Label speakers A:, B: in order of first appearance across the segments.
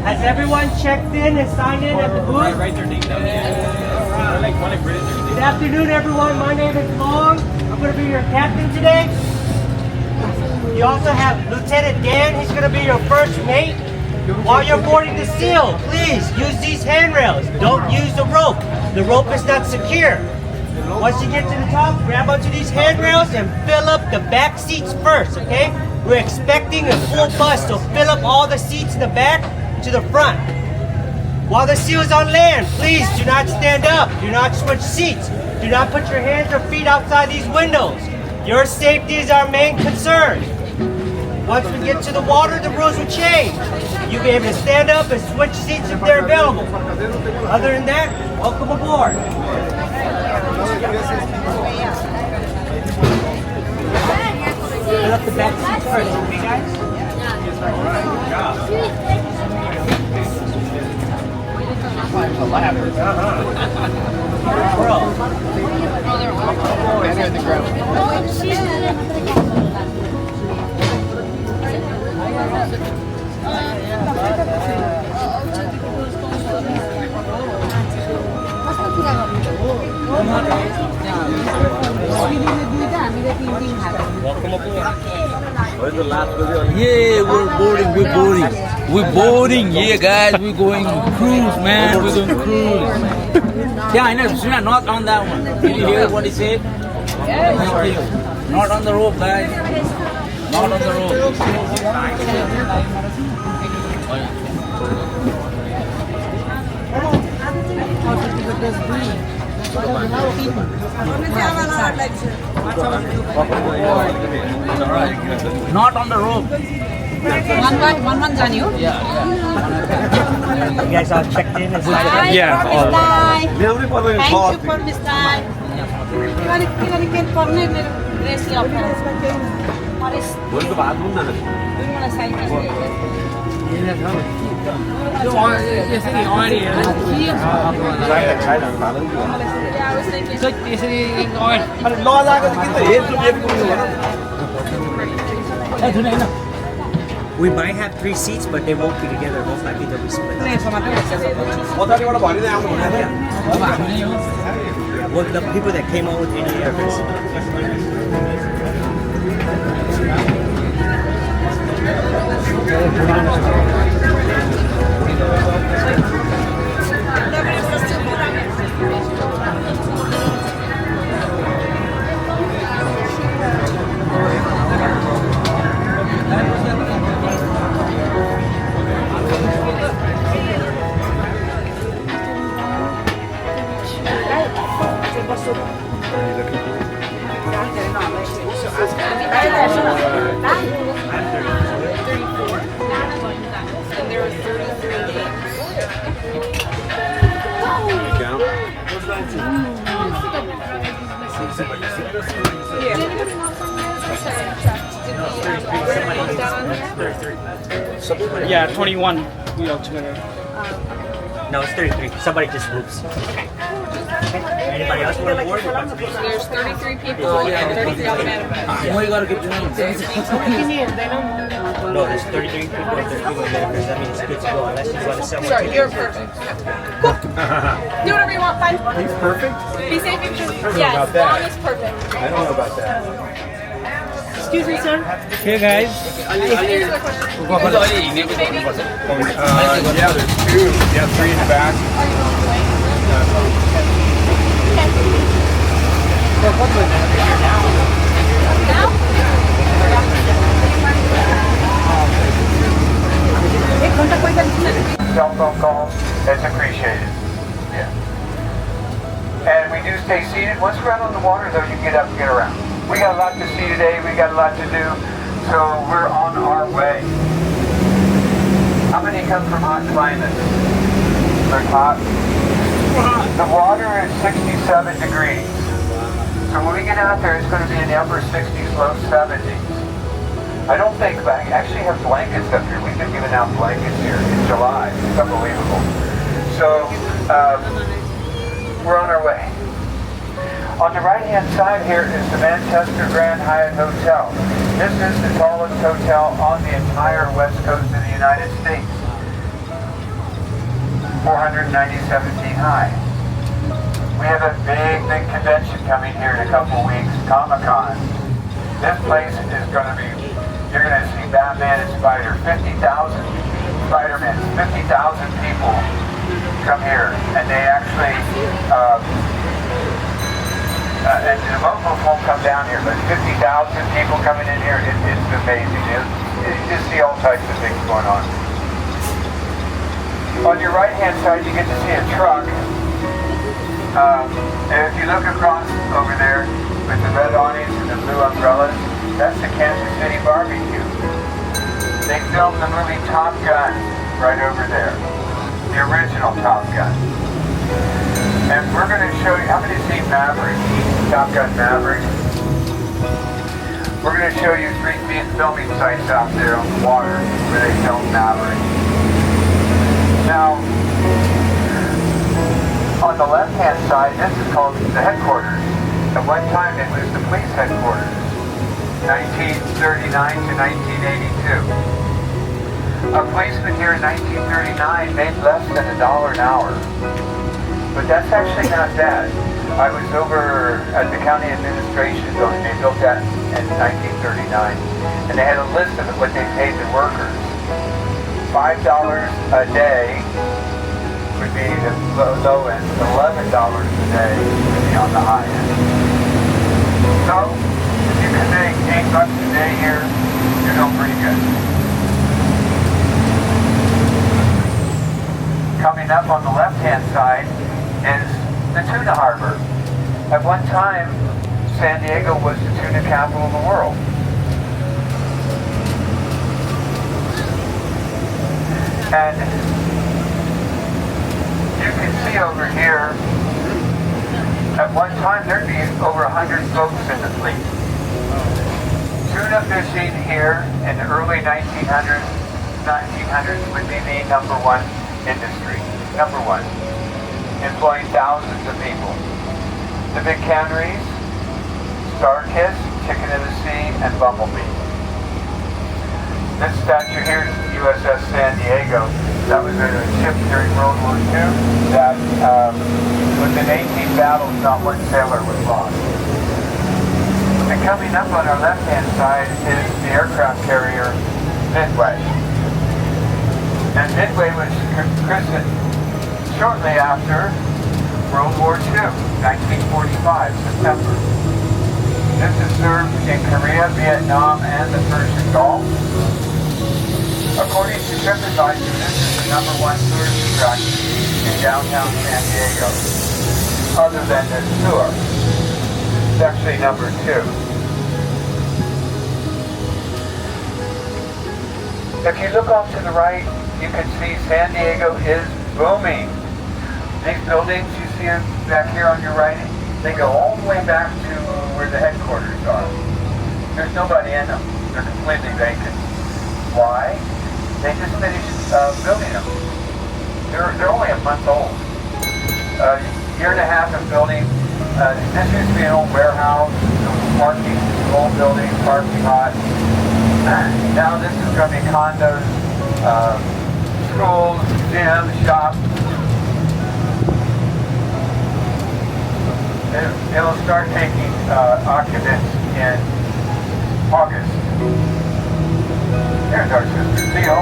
A: Has everyone checked in and signed in at the booth?
B: Write their name down.
A: Good afternoon, everyone. My name is Long. I'm going to be your captain today. You also have Lieutenant Dan. He's going to be your first mate. While you're boarding the seal, please use these handrails. Don't use the rope. The rope is not secure. Once you get to the top, grab onto these handrails and fill up the back seats first, okay? We're expecting a full bus, so fill up all the seats in the back to the front. While the seal is on land, please do not stand up. Do not switch seats. Do not put your hands or feet outside these windows. Your safety is our main concern. Once we get to the water, the rules will change. You'll be able to stand up and switch seats if they're available. Other than that, welcome aboard. Fill up the back seats first, okay guys? Welcome aboard.
C: Yeah, we're boarding, yeah guys, we're going cruise, man, we're going cruise. Yeah, I know, should I not on that one? Did you hear what he said? Thank you. Not on the rope, guys. Not on the rope. Not on the rope.
D: One Janio.
C: Yeah.
A: You guys all checked in and signed up?
B: Yeah.
D: Thank you for this time.
A: We might have 3 seats, but they won't be together. Most likely they'll be split up. Well, the people that came out with any airfares.
B: Yeah, 21. We all together.
A: No, it's 33. Somebody just moves. Anybody else want to board?
D: There's 33 people and 33 automatic.
C: What you gotta get your name?
A: No, there's 33 people if they're doing that because that means it's good to go unless you want to sell more
D: Sorry, you're
A: tickets.
D: perfect. Cool. Do whatever you want, fine.
E: He's perfect?
D: Be safe.
E: about
D: Yes,
E: that.
D: Long is perfect.
E: I don't know about that.
A: Excuse me, sir.
B: Hey guys.
D: Here's the question. Baby.
E: Yeah, there's 2. Yeah, 3 in the back.
F: Cell phone calls, it's appreciated. Yeah. And we do stay seated. Once we're out on the water, though, you can get up and get around. We got a lot to see today. We got a lot to do. So we're on our way. How many come from hot climates? Very hot. The water is 67 degrees. So when we get out there, it's going to be in the upper 60s, low 70s. I don't think, I actually have blankets up here. We've been giving out blankets here in July. It's unbelievable. So, we're on our way. On the right-hand side here is the Manchester Grand Hyatt Hotel. This is the tallest hotel on the entire west coast of the United States. 497 feet high. We have a big convention coming here in a couple weeks, Comic-Con. This place is going to be, you're going to see Batman and Spider, 50,000 Spider-Man, 50,000 people come here, and they actually, and the locals won't come down here, but 50,000 people coming in here, it's amazing. You just see all types of things going on. On your right-hand side, you get to see a truck. And if you look across over there with the red awnings and the blue umbrellas, that's the Kansas City barbecue. They filmed the movie Top Gun right over there, the original Top Gun. And we're going to show you, how many seen Maverick, Top Gun Maverick? We're going to show you 3 filming sites out there on the water where they filmed Maverick. Now, on the left-hand side, this is called the headquarters. At one time, it was the police headquarters, 1939 to 1982. A policeman here in 1939 made less than $1 an hour. But that's actually not bad. I was over at the county administration building. They built that in 1939. And they had a list of what they paid the workers. $5 a day would be the low end. $11 a day would be on the high end. So, if you can make $8 a day here, you're doing pretty good. Coming up on the left-hand side is the tuna harbor. At one time, San Diego was the tuna capital of the world. And you can see over here, at one time there'd be over 100 boats in the fleet. Tuna fishing here in the early 1900s would be the #1 industry. #1. Employing thousands of people. The big canneries, Starkiss, Chicken of the Sea, and Bumblebee. This statue here is USS San Diego. That was a ship during World War II that within 18 battles, not one sailor was lost. And coming up on our left-hand side is the aircraft carrier Midway. And Midway was christened shortly after World War II, 1945, September. This has served in Korea, Vietnam, and the Persian Gulf. According to TripAdvisor, this is the #1 tourist attraction in downtown San Diego, other than the sewer. It's actually #2. If you look off to the right, you can see San Diego is booming. These buildings you see back here on your right, they go all the way back to where the headquarters are. There's nobody in them. They're completely vacant. Why? They just finished building them. They're only a month old. Year and a half of building. This used to be an old warehouse, parking, old building, parking lot. Now this is going to be condos, schools, gyms, shops. It'll start taking occupants in August. There's our sister Theo.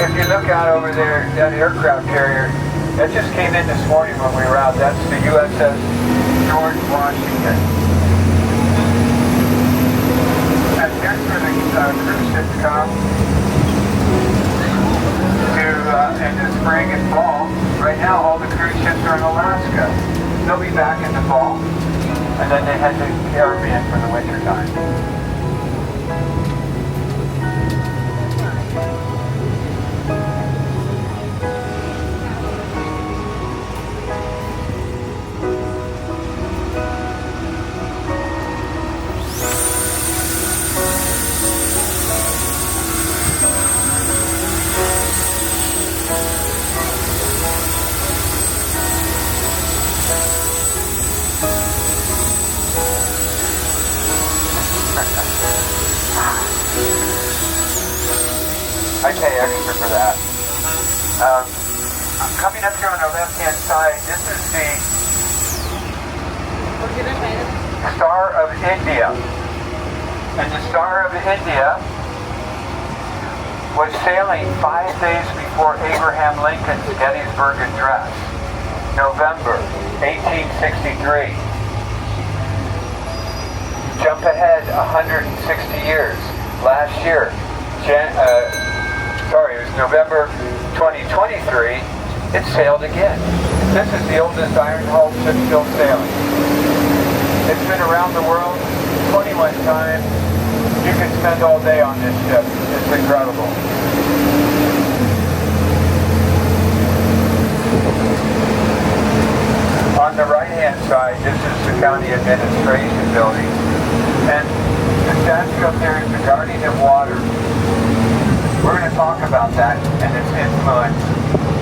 F: If you look out over there, that aircraft carrier, that just came in this morning when we were out. That's the USS George Washington. And here's where the cruise ships come to in the spring and fall. Right now, all the cruise ships are in Alaska. They'll be back in the fall. And then they head to the Caribbean for the winter time. I pay extra for that. Coming up here on the left-hand side, this is the Star of India. And the Star of India was sailing 5 days before Abraham Lincoln's Gettysburg Address, November 1863. Jump ahead 160 years. Last year, it was November 2023, it sailed again. This is the oldest iron-hulled ship still sailing. It's been around the world 21 times. You can spend all day on this ship. It's incredible. On the right-hand side, this is the county administration building. And the statue up there is the guardian of water. We're going to talk about that and its influence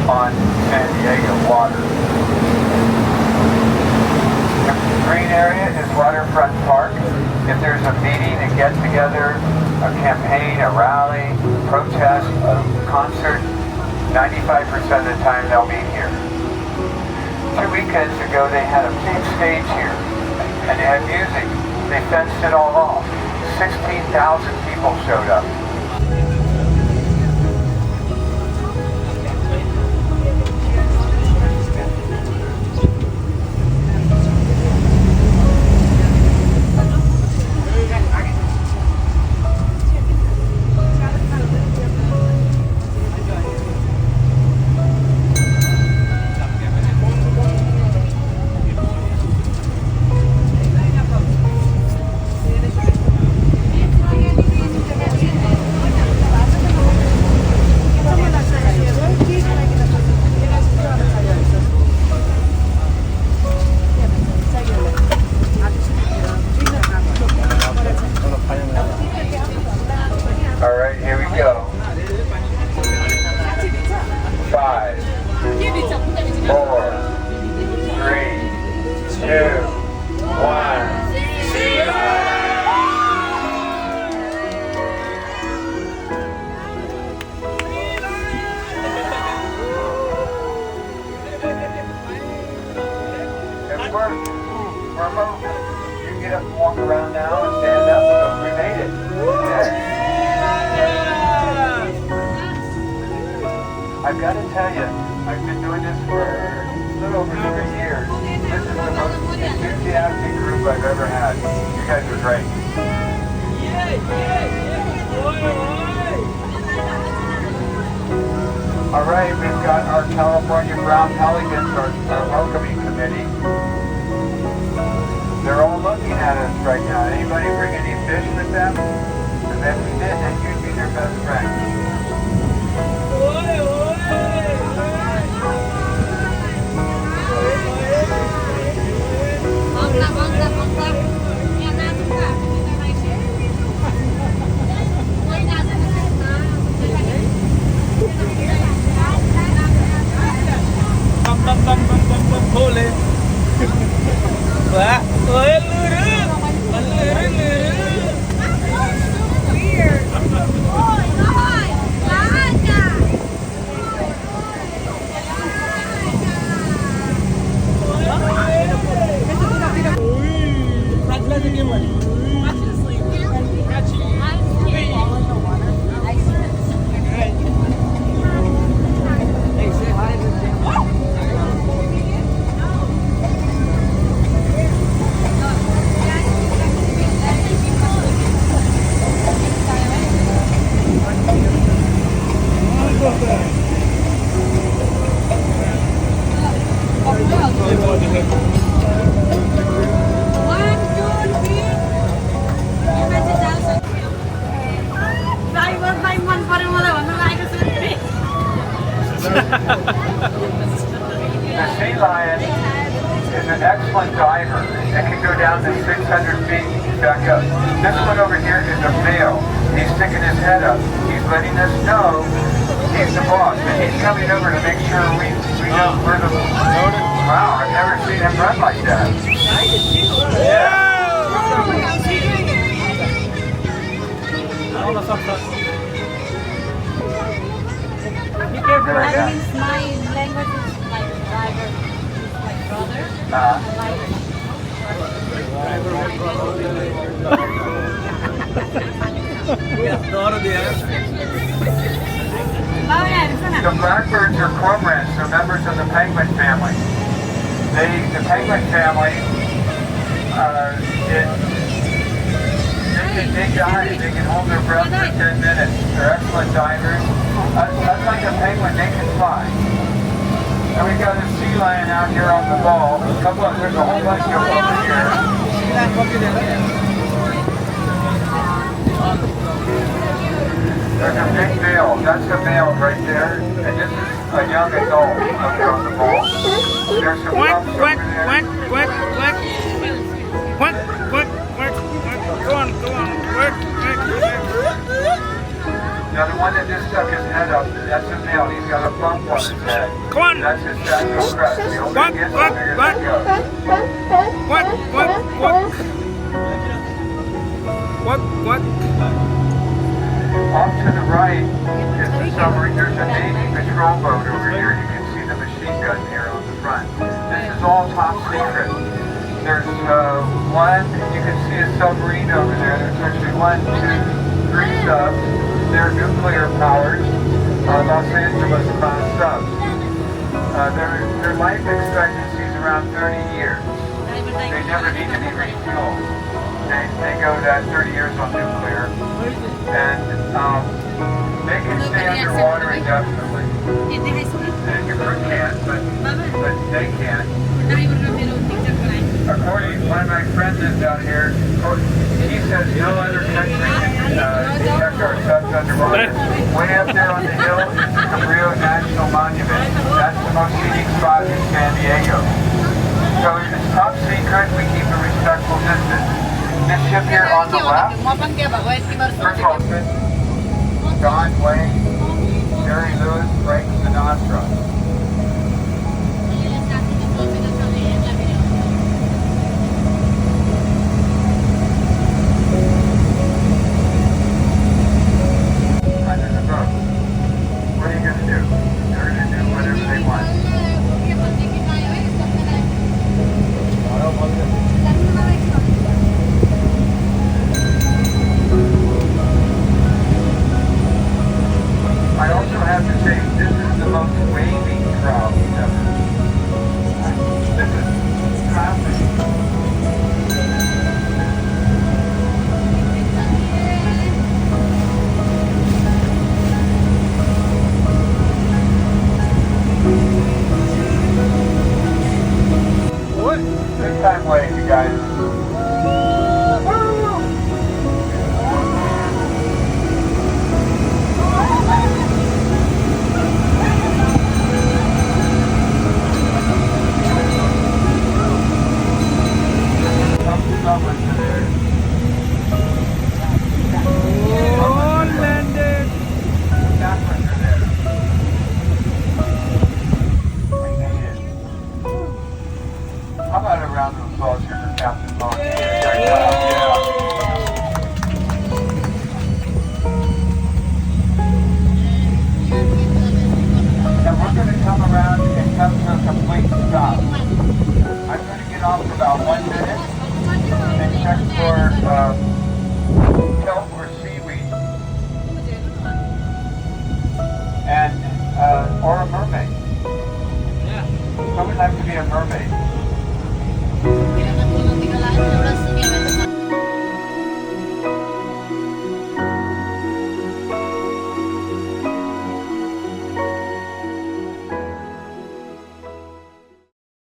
F: on San Diego water. The green area is Waterfront Park. If there's a meeting, a get-together, a campaign, a rally, protest, a concert, 95% of the time they'll meet here. 2 weekends ago they had a big stage here and they had music. They fenced it all off. 16,000 people showed up. You can get up and walk around now and stand up, so we made it. I've got to tell you, I've been doing this for a little over 3 years. This is the most enthusiastic group I've ever had. You guys are great. All right, we've got our California Brown Pelicans, our welcoming committee. They're all looking at us right now. Anybody bring any fish with them? Because if we did, then you'd be their best friend. The sea lion is an excellent diver and can go down to 600 feet back up. This one over here is a male. He's sticking his head up. He's letting us know he's the boss, and he's coming over to make sure we know we're the... Wow, I've never seen him run like that. Yeah. Very
G: That
F: good.
G: means my language is like driver, is like brother.
F: The blackbirds are cormorants, they're members of the penguin family. The penguin family, they dive, they can hold their breath for 10 minutes. They're excellent divers. Unlike a penguin, they can fly. And we've got a sea lion out here on the ball. There's a whole bunch of them over here. There's a big male. That's a male right there. And this is a young adult up here on the ball. There's some pups over there. Now the one that just stuck his head up, that's a male. He's got a bump on his head.
B: Come on.
F: That's his sacral crest. The older he gets, the bigger they go.
B: What?
F: Off to the right is the submarine. There's a Navy patrol boat over here. You can see the machine gun here on the front. This is all top secret. There's one, you can see a submarine over there. There's actually 1, 2, 3 subs. They're nuclear powered, Los Angeles class subs. Their life expectancy is around 30 years. They never need to be refueled. They go that 30 years on nuclear. And they can stay underwater indefinitely. Your crew can't, but they can. According to one of my friends that's out here, he says no other country can detect our subs underwater. Way up there on the hill is the Cabrillo National Monument. That's the most scenic spot in San Diego. So it's top secret, we keep a respectful distance. This ship here on the left, first of all, John Wayne, Jerry Lewis, Frank Sinatra.